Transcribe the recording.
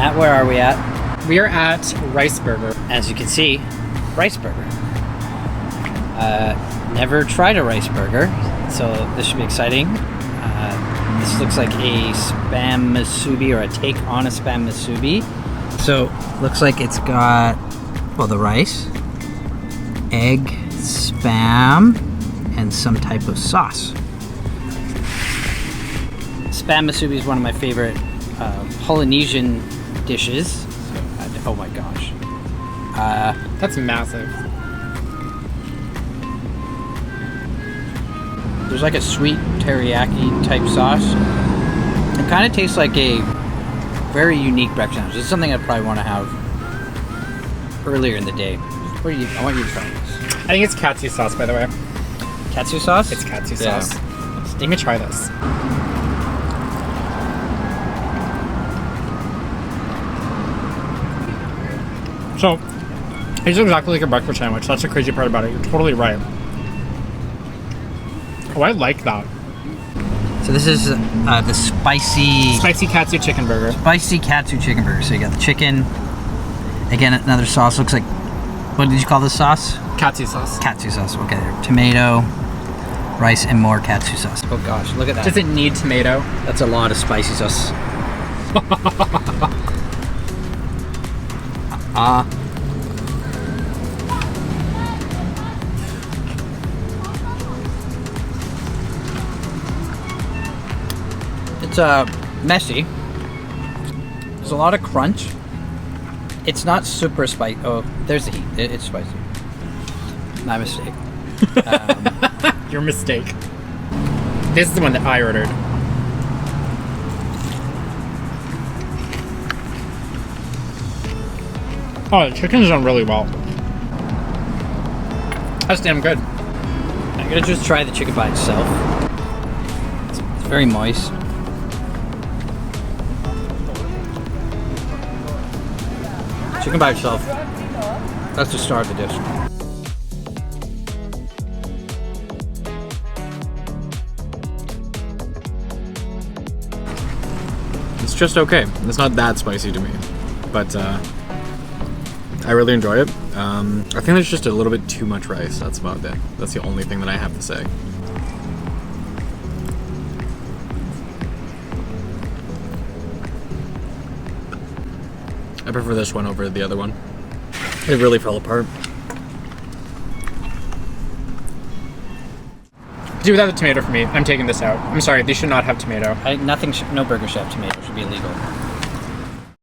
Matt, where are we at? We are at Rice Burger. As you can see, rice burger. Never tried a rice burger, so this should be exciting. This looks like a spam musubi, or a take on a spam musubi. So, looks like it's got, well, the rice, egg, spam, and some type of sauce. Spam musubi is one of my favorite Polynesian dishes. So, oh my gosh. That's massive. There's like a sweet teriyaki type sauce. It kind of tastes like a very unique breakfast sandwich. This is something I'd probably want to have earlier in the day. What do you? I want you to try this. I think it's katsu sauce, by the way. Katsu sauce? It's katsu Yeah. sauce. Let me try this. So, it tastes exactly like a breakfast sandwich. That's the crazy part about it. You're totally right. Oh, I like that. So this is the Spicy katsu chicken burger. spicy katsu chicken burger. So you got the chicken. Again, another sauce. Looks like, what did you call this sauce? Katsu sauce. Katsu sauce. Okay, there. Tomato, rice, and more katsu sauce. Oh gosh, look at that. Does it need tomato? That's a lot of spicy sauce. It's messy. There's a lot of crunch. It's not super spicy. Oh, there's the heat. It's spicy. My mistake. Your mistake. This is the one that I ordered. Oh, the chicken's done really well. That's damn good. I'm gonna just try the chicken by itself. It's very moist. Chicken by itself. That's the star of the dish. It's just okay. It's not that spicy to me, but I really enjoy it. I think there's just a little bit too much rice. That's about it. That's the only thing that I have to say. I prefer this one over the other one. It really fell apart. Do without the tomato for me. I'm taking this out. I'm sorry, they should not have tomato. No burger should have tomato. It should be illegal.